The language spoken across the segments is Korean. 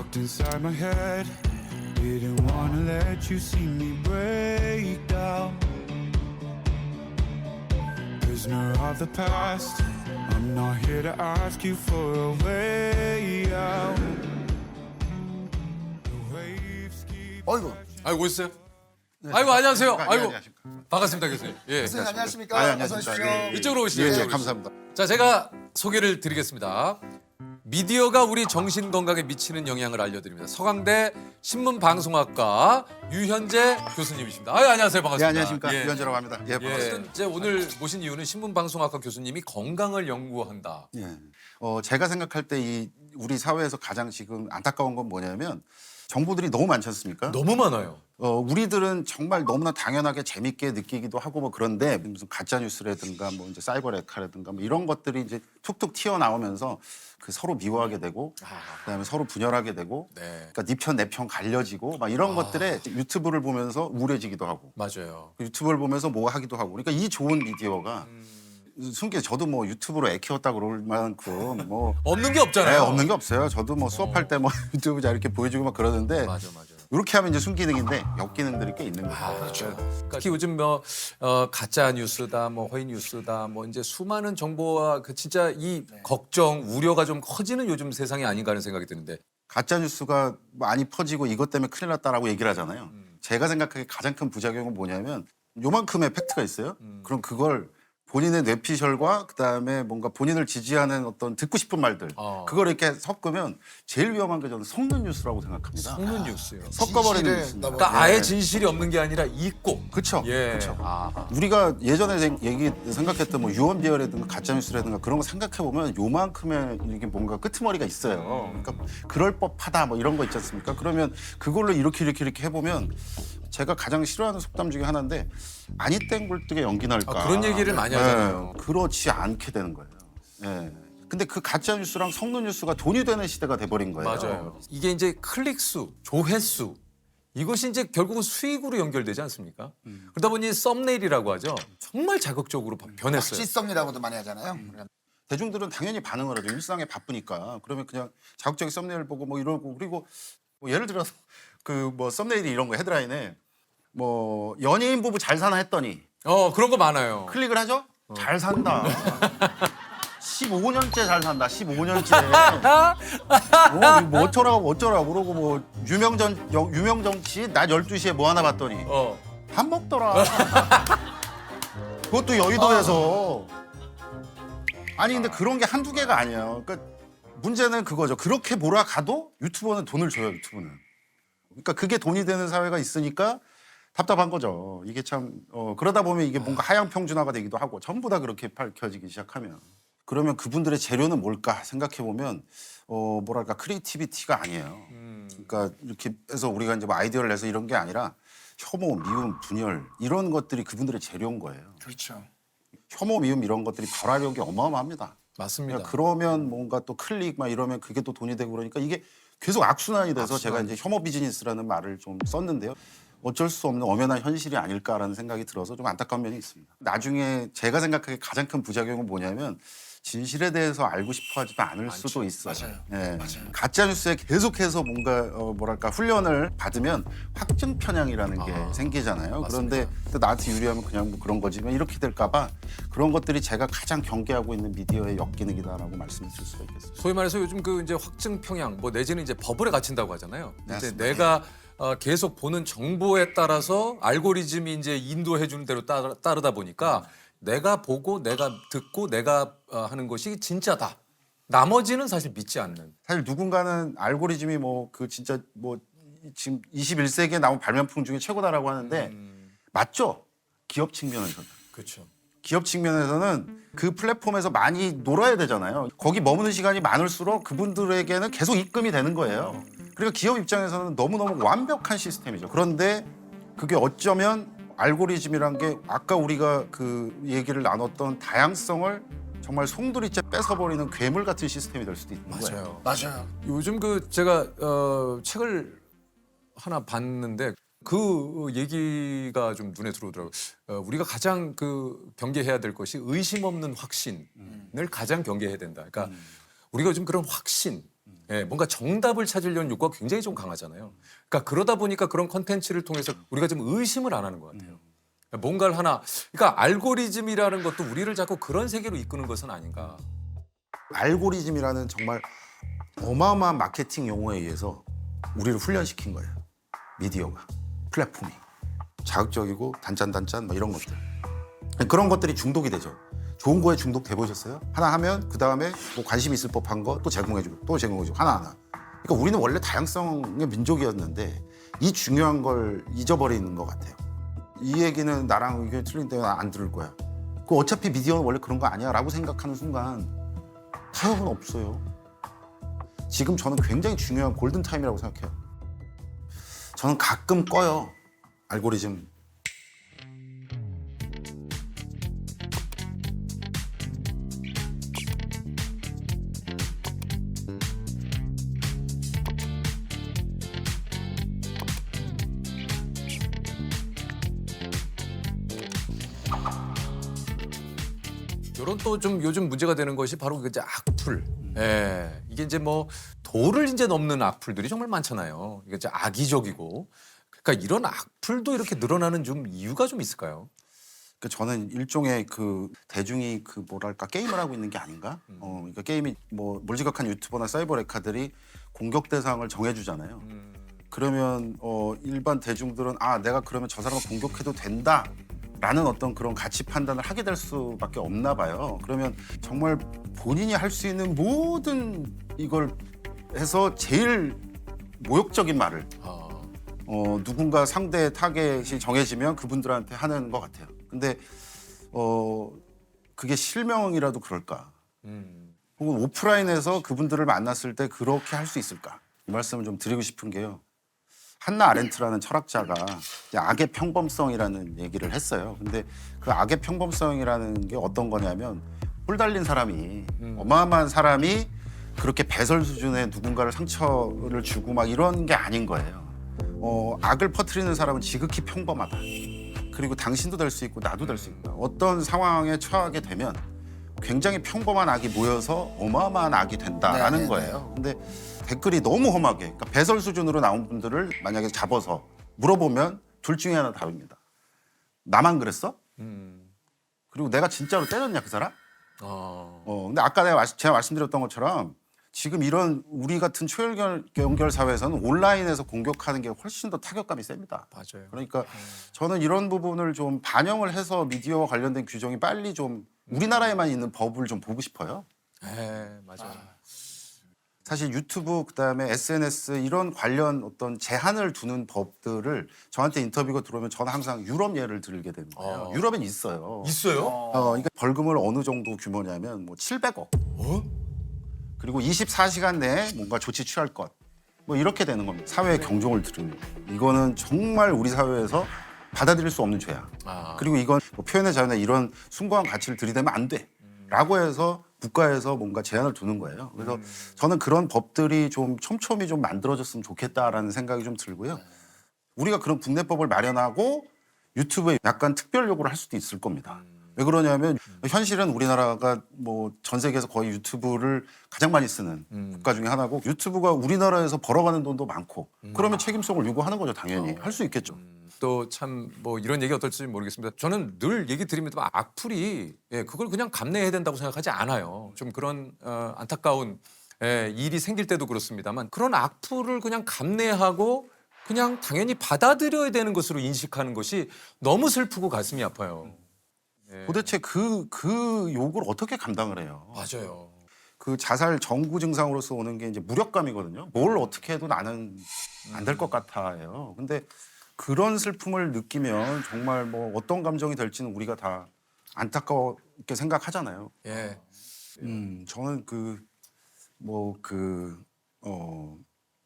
locked inside my head. Didn't wanna let you see me break down. Prisoner of the past. I'm not here to ask you for a way out. The waves keep. 어이구. 아이고 오셨어요? 아이고 안녕하세요. 아이고 안녕하십니까. 반갑습니다 교수님. 예. 선생님 안녕하십니까? 안녕하십니까. 어서 오십시오. 예, 예. 이쪽으로 오시죠. 예, 이쪽으로 감사합니다. 오시죠. 자 제가 소개를 드리겠습니다. 미디어가 우리 정신 건강에 미치는 영향을 알려드립니다. 서강대 신문방송학과 유현재 교수님이십니다. 아유 안녕하세요 예, 반갑습니다. 안녕하십니까. 예. 유현재라고 합니다. 예, 예. 반갑습니다. 이제 오늘 모신 이유는 신문방송학과 교수님이 건강을 연구한다. 예. 제가 생각할 때 이 우리 사회에서 가장 지금 안타까운 건 뭐냐면 정보들이 너무 많지 않습니까? 너무 많아요. 우리들은 정말 너무나 당연하게 재밌게 느끼기도 하고 뭐 그런데 무슨 가짜 뉴스라든가 뭐 이제 사이버 레카라든가 뭐 이런 것들이 이제 툭툭 튀어나오면서 그 서로 미워하게 되고 그다음에 서로 분열하게 되고 네 그러니까 네 편 내 편 갈려지고 막 이런 것들에 유튜브를 보면서 우울해지기도 하고 맞아요. 유튜브를 보면서 뭐 하기도 하고 그러니까 이 좋은 미디어가 숨기 저도 뭐 유튜브로 애 키웠다 그럴 만큼 뭐 없는 게 애 없잖아요. 없는 게 없어요. 저도 뭐 수업할 때 뭐 유튜브 자 이렇게 보여주고 막 그러는데 맞아. 이렇게 하면 이제 순기능인데 역기능들이 꽤 있는 거죠. 그렇죠. 특히 요즘 뭐 가짜 뉴스다, 뭐 허위 뉴스다, 뭐 이제 수많은 정보와 그 진짜 이 걱정, 우려가 좀 커지는 요즘 세상이 아닌가 하는 생각이 드는데. 가짜 뉴스가 많이 퍼지고 이것 때문에 큰일 났다라고 얘기를 하잖아요. 제가 생각하기에 가장 큰 부작용은 뭐냐면 요만큼의 팩트가 있어요. 그럼 그걸 본인의 뇌피셜과 그다음에 뭔가 본인을 지지하는 어떤 듣고 싶은 말들 그걸 이렇게 섞으면 제일 위험한 게 저는 속는 뉴스라고 생각합니다. 속는 뉴스요. 섞어버리는 진실을 뉴스입니다. 그러니까 아예 진실이 없는 게 아니라 있고. 그렇죠. 예. 그렇죠. 아. 우리가 예전에 생각했던 뭐 유언비어라든가 가짜뉴스라든가 그런 거 생각해 보면 요만큼의 이게 뭔가 끄트머리가 있어요. 그러니까 그럴 법하다 뭐 이런 거 있지 않습니까? 그러면 그걸로 이렇게 해보면 제가 가장 싫어하는 속담 중에 하나인데 아니 땡굴뚝에 연기 날까. 그런 얘기를 많이 하잖아요. 그렇지 않게 되는 거예요. 예. 근데 그 가짜 뉴스랑 속는 뉴스가 돈이 되는 시대가 돼버린 거예요. 맞아요. 이게 이제 클릭 수, 조회수 이것이 이제 결국은 수익으로 연결되지 않습니까? 그러다 보니 썸네일이라고 하죠. 정말 자극적으로 변했어요. 시썸이라고도 많이 하잖아요. 대중들은 당연히 반응을 하죠. 일상에 바쁘니까. 그러면 그냥 자극적인 썸네일 보고 뭐 이러고 그리고 뭐 예를 들어서 그 뭐 썸네일이 이런 거 헤드라인에 뭐 연예인 부부 잘 사나 했더니 그런 거 많아요. 클릭을 하죠? 잘 산다. 15년째 잘 산다. 15년째. 뭐 어쩌라고 그러고 뭐 유명 정치 낮 12시에 뭐 하나 봤더니 밥 먹더라. 그것도 여의도에서. 아니 근데 그런 게 한두 개가 아니에요. 그러니까 문제는 그거죠. 그렇게 몰아가도 유튜버는 돈을 줘요. 유튜브는. 그러니까 그게 돈이 되는 사회가 있으니까 답답한 거죠. 이게 참 그러다 보면 이게 뭔가 하향 평준화가 되기도 하고 전부 다 그렇게 밝혀지기 시작하면 그러면 그분들의 재료는 뭘까 생각해 보면 뭐랄까 크리에이티비티가 아니에요. 그러니까 이렇게 해서 우리가 이제 뭐 아이디어를 내서 이런 게 아니라 혐오, 미움, 분열 이런 것들이 그분들의 재료인 거예요. 그렇죠. 혐오, 미움 이런 것들이 발화력이 어마어마합니다. 맞습니다. 그러니까 그러면 뭔가 또 클릭 막 이러면 그게 또 돈이 되고 그러니까 이게 계속 악순환이 돼서 제가 이제 혐오 비즈니스라는 말을 좀 썼는데요. 어쩔 수 없는 엄연한 현실이 아닐까라는 생각이 들어서 좀 안타까운 면이 있습니다. 나중에 제가 생각하기에 가장 큰 부작용은 뭐냐면 진실에 대해서 알고 싶어 하지도 않을 수도 있어요. 맞아요. 예. 맞아요. 가짜 뉴스에 계속해서 뭔가 뭐랄까 훈련을 받으면 확증 편향이라는 게 생기잖아요. 그런데 또 나한테 유리하면 그냥 뭐 그런 거지만 이렇게 될까 봐 그런 것들이 제가 가장 경계하고 있는 미디어의 역기능이다라고 말씀드릴 수가 있겠습니다. 소위 말해서 요즘 그 이제 확증 평양 뭐 내지는 이제 버블에 갇힌다고 하잖아요. 이제 맞습니다. 내가 계속 보는 정보에 따라서 알고리즘이 이제 인도해 주는 대로 따르다 보니까 내가 보고 내가 듣고 내가 하는 것이 진짜다. 나머지는 사실 믿지 않는. 사실 누군가는 알고리즘이 뭐 그 진짜 뭐 지금 21세기에 나온 발명품 중에 최고다라고 하는데 맞죠? 기업 측면에서는. 그렇죠. 기업 측면에서는 그 플랫폼에서 많이 놀아야 되잖아요. 거기 머무는 시간이 많을수록 그분들에게는 계속 입금이 되는 거예요. 그러니까 기업 입장에서는 너무너무 완벽한 시스템이죠. 그런데 그게 어쩌면 알고리즘이란 게 아까 우리가 그 얘기를 나눴던 다양성을 정말 송두리째 뺏어버리는 괴물 같은 시스템이 될 수도 있는 거예요. 맞아요. 요즘 그 제가 책을 하나 봤는데 그 얘기가 좀 눈에 들어오더라고요. 우리가 가장 그 경계해야 될 것이 의심 없는 확신을 가장 경계해야 된다. 그러니까 우리가 요즘 그런 확신, 예, 뭔가 정답을 찾으려는 욕구가 굉장히 좀 강하잖아요. 그러니까 그러다 보니까 그런 컨텐츠를 통해서 우리가 좀 의심을 안 하는 것 같아요. 뭔가를 하나, 그러니까 알고리즘이라는 것도 우리를 자꾸 그런 세계로 이끄는 것은 아닌가. 알고리즘이라는 정말 어마어마한 마케팅 용어에 의해서 우리를 훈련시킨 거예요. 미디어가, 플랫폼이. 자극적이고 단짠단짠 뭐 이런 것들. 그런 것들이 중독이 되죠. 좋은 거에 중독돼 보셨어요? 하나 하면 그 다음에 뭐 관심 있을 법한 거 또 제공해주고 또 제공해주고 하나하나. 그러니까 우리는 원래 다양성의 민족이었는데 이 중요한 걸 잊어버리는 것 같아요. 이 얘기는 나랑 의견이 틀린데 난 안 들을 거야. 그 어차피 미디어는 원래 그런 거 아니야 라고 생각하는 순간 타협은 없어요. 지금 저는 굉장히 중요한 골든타임이라고 생각해요. 저는 가끔 꺼요. 알고리즘. 이런 또 좀 요즘 문제가 되는 것이 바로 그 이제 악플. 예. 이게 이제 뭐 도를 이제 넘는 악플들이 정말 많잖아요. 이게 이제 악의적이고. 그러니까 이런 악플도 이렇게 늘어나는 좀 이유가 좀 있을까요? 그러니까 저는 일종의 그 대중이 그 뭐랄까 게임을 하고 있는 게 아닌가? 그러니까 게임이 뭐 몰지각한 유튜버나 사이버 레카들이 공격 대상을 정해주잖아요. 그러면 일반 대중들은 아 내가 그러면 저 사람을 공격해도 된다라는 어떤 그런 가치 판단을 하게 될 수밖에 없나 봐요. 그러면 정말 본인이 할 수 있는 모든 이걸 해서 제일 모욕적인 말을 누군가 상대 타겟이 정해지면 그분들한테 하는 것 같아요. 근데 그게 실명이라도 그럴까? 혹은 오프라인에서 그분들을 만났을 때 그렇게 할 수 있을까? 이 말씀을 좀 드리고 싶은 게요. 한나 아렌트라는 철학자가 이제 악의 평범성이라는 얘기를 했어요. 근데 그 악의 평범성이라는 게 어떤 거냐면 뿔 달린 사람이 어마어마한 사람이 그렇게 배설 수준의 누군가를 상처를 주고 막 이런 게 아닌 거예요. 악을 퍼뜨리는 사람은 지극히 평범하다. 그리고 당신도 될 수 있고 나도 될 수 있다. 어떤 상황에 처하게 되면 굉장히 평범한 악이 모여서 어마어마한 악이 된다라는 거예요. 근데 댓글이 너무 험하게 그러니까 배설 수준으로 나온 분들을 만약에 잡아서 물어보면 둘 중에 하나 답입니다. 나만 그랬어? 그리고 내가 진짜로 때렸냐 그 사람? 근데 아까 제가 말씀드렸던 것처럼 지금 이런 우리 같은 초연결 사회에서는 온라인에서 공격하는 게 훨씬 더 타격감이 셉니다. 맞아요. 그러니까 저는 이런 부분을 좀 반영을 해서 미디어와 관련된 규정이 빨리 좀 우리나라에만 있는 법을 좀 보고 싶어요. 네, 맞아요. 사실 유튜브 그다음에 SNS 이런 관련 어떤 제한을 두는 법들을 저한테 인터뷰가 들어오면 저는 항상 유럽 예를 들게 되는 거예요. 유럽엔 있어요. 있어요? 그러니까 벌금을 어느 정도 규모냐면 뭐 700억. 그리고 24시간 내에 뭔가 조치 취할 것. 뭐 이렇게 되는 겁니다. 사회의 경종을 들으면. 이거는 정말 우리 사회에서 받아들일 수 없는 죄야. 그리고 이건 뭐 표현의 자유나 이런 숭고한 가치를 들이대면 안 돼. 라고 해서 국가에서 뭔가 제한을 두는 거예요. 그래서 저는 그런 법들이 좀 촘촘히 좀 만들어졌으면 좋겠다라는 생각이 좀 들고요. 우리가 그런 국내법을 마련하고 유튜브에 약간 특별 요구를 할 수도 있을 겁니다. 왜 그러냐면 현실은 우리나라가 뭐 전 세계에서 거의 유튜브를 가장 많이 쓰는 국가 중에 하나고 유튜브가 우리나라에서 벌어가는 돈도 많고 그러면 책임성을 요구하는 거죠. 당연히 할 수 있겠죠. 또 참 뭐 이런 얘기 어떨지 모르겠습니다. 저는 늘 얘기 드립니다. 악플이 그걸 그냥 감내해야 된다고 생각하지 않아요. 좀 그런 안타까운 일이 생길 때도 그렇습니다만 그런 악플을 그냥 감내하고 그냥 당연히 받아들여야 되는 것으로 인식하는 것이 너무 슬프고 가슴이 아파요. 도대체 그 욕을 어떻게 감당을 해요? 맞아요. 그 자살 정구 증상으로서 오는 게 이제 무력감이거든요. 뭘 어떻게 해도 나는 안 될 것 같아요. 근데 그런 슬픔을 느끼면 정말 뭐 어떤 감정이 될지는 우리가 다 안타깝게 생각하잖아요. 예. 저는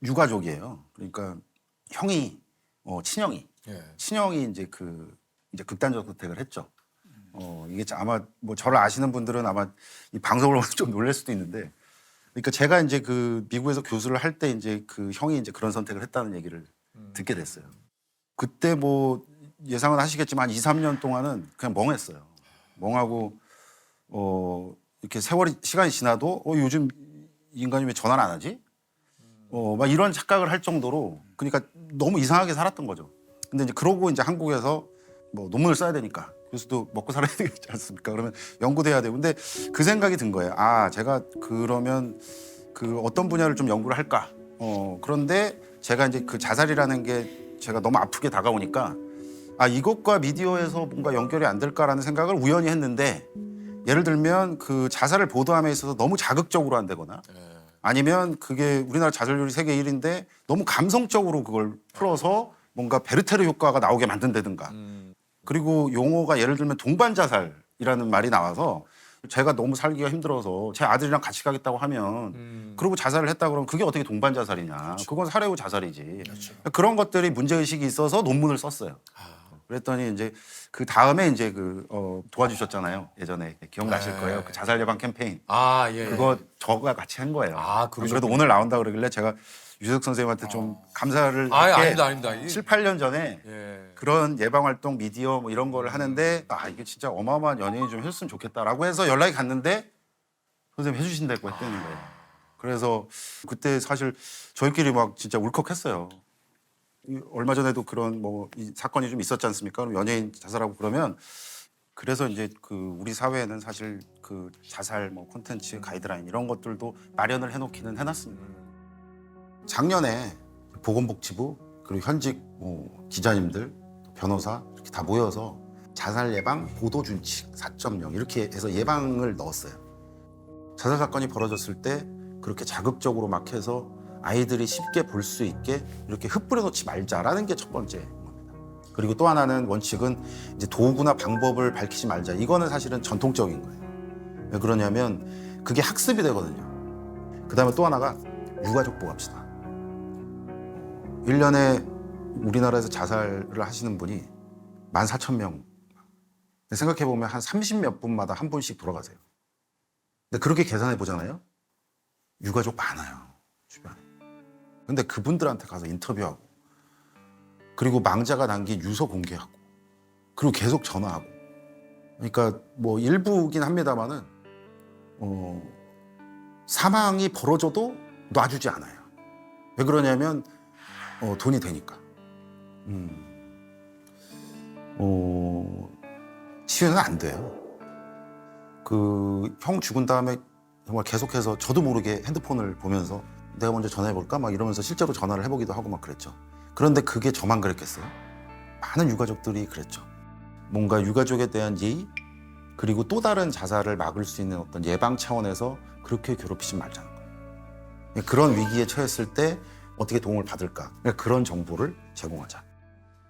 유가족이에요. 그러니까 형이 친형이 친형이 이제 이제 극단적 선택을 했죠. 이게 아마 뭐 저를 아시는 분들은 아마 이 방송을 보면 좀 놀랄 수도 있는데, 그러니까 제가 이제 그 미국에서 교수를 할 때 이제 그 형이 이제 그런 선택을 했다는 얘기를 듣게 됐어요. 그때 뭐 예상은 하시겠지만 2, 3년 동안은 그냥 멍했어요. 멍하고 이렇게 시간이 지나도 요즘 이 인간이 왜 전화를 안 하지? 막 이런 착각을 할 정도로 그러니까 너무 이상하게 살았던 거죠. 근데 이제 그러고 이제 한국에서 뭐 논문을 써야 되니까 교수도 먹고 살아야 되지 않습니까? 그러면 연구도 해야 되고. 근데 그 생각이 든 거예요. 아, 제가 그러면 그 어떤 분야를 좀 연구를 할까? 그런데 제가 이제 그 자살이라는 게 제가 너무 아프게 다가오니까 아, 이것과 미디어에서 뭔가 연결이 안 될까라는 생각을 우연히 했는데 예를 들면 그 자살을 보도함에 있어서 너무 자극적으로 한다거나 아니면 그게 우리나라 자살률이 세계 1위인데 너무 감성적으로 그걸 풀어서 뭔가 베르테르 효과가 나오게 만든다든가 그리고 용어가 예를 들면 동반 자살이라는 말이 나와서 제가 너무 살기가 힘들어서 제 아들이랑 같이 가겠다고 하면 그러고 자살을 했다 그러면 그게 어떻게 동반 자살이냐. 그렇죠. 그건 살해 후 자살이지. 그런 것들이 문제의식이 있어서 논문을 썼어요. 그랬더니 이제 그 다음에 이제 도와주셨잖아요. 예전에 기억나실 네. 거예요. 그 자살 예방 캠페인. 아, 예. 그거 저가 같이 한 거예요. 아, 그러셨군요. 그래도 오늘 나온다 그러길래 제가 유석 선생님한테 좀 감사를 아, 할게 아닙니다. 7, 8년 전에 예. 그런 예방 활동 미디어 뭐 이런 거를 하는데 아, 이게 진짜 어마어마한 연예인이 좀 했으면 좋겠다라고 해서 연락이 갔는데 선생님 해주신다고 했다는 거예요. 그래서 그때 사실 저희끼리 막 진짜 울컥했어요. 얼마 전에도 그런 뭐 이 사건이 좀 있었지 않습니까? 그럼 연예인 자살하고 그러면 그래서 이제 그 우리 사회에는 사실 그 자살 뭐 콘텐츠 가이드라인 이런 것들도 마련을 해놓기는 해놨습니다. 작년에 보건복지부 그리고 현직 뭐 기자님들 변호사 이렇게 다 모여서 자살 예방 보도 준칙 4.0 이렇게 해서 예방을 넣었어요. 자살 사건이 벌어졌을 때 그렇게 자극적으로 막 해서 아이들이 쉽게 볼 수 있게 이렇게 흩뿌려 놓지 말자라는 게 첫 번째 겁니다. 그리고 또 하나는 원칙은 이제 도구나 방법을 밝히지 말자. 이거는 사실은 전통적인 거예요. 왜 그러냐면 그게 학습이 되거든요. 그다음에 또 하나가 유가족 보호합시다. 1년에 우리나라에서 자살을 하시는 분이 14,000명. 생각해보면 한 30몇 분마다 한 분씩 돌아가세요. 근데 그렇게 계산해 보잖아요. 유가족 많아요. 주변에. 근데 그분들한테 가서 인터뷰하고 그리고 망자가 남긴 유서 공개하고 그리고 계속 전화하고 그러니까 뭐 일부긴 합니다만은 사망이 벌어져도 놔주지 않아요. 왜 그러냐면 돈이 되니까. 치유는 안 돼요. 그 형 죽은 다음에 정말 계속해서 저도 모르게 핸드폰을 보면서 내가 먼저 전화해볼까? 막 이러면서 실제로 전화를 해보기도 하고 막 그랬죠. 그런데 그게 저만 그랬겠어요? 많은 유가족들이 그랬죠. 뭔가 유가족에 대한 예의 그리고 또 다른 자살을 막을 수 있는 어떤 예방 차원에서 그렇게 괴롭히지 말자는 거예요. 그런 위기에 처했을 때 어떻게 도움을 받을까? 그런 정보를 제공하자.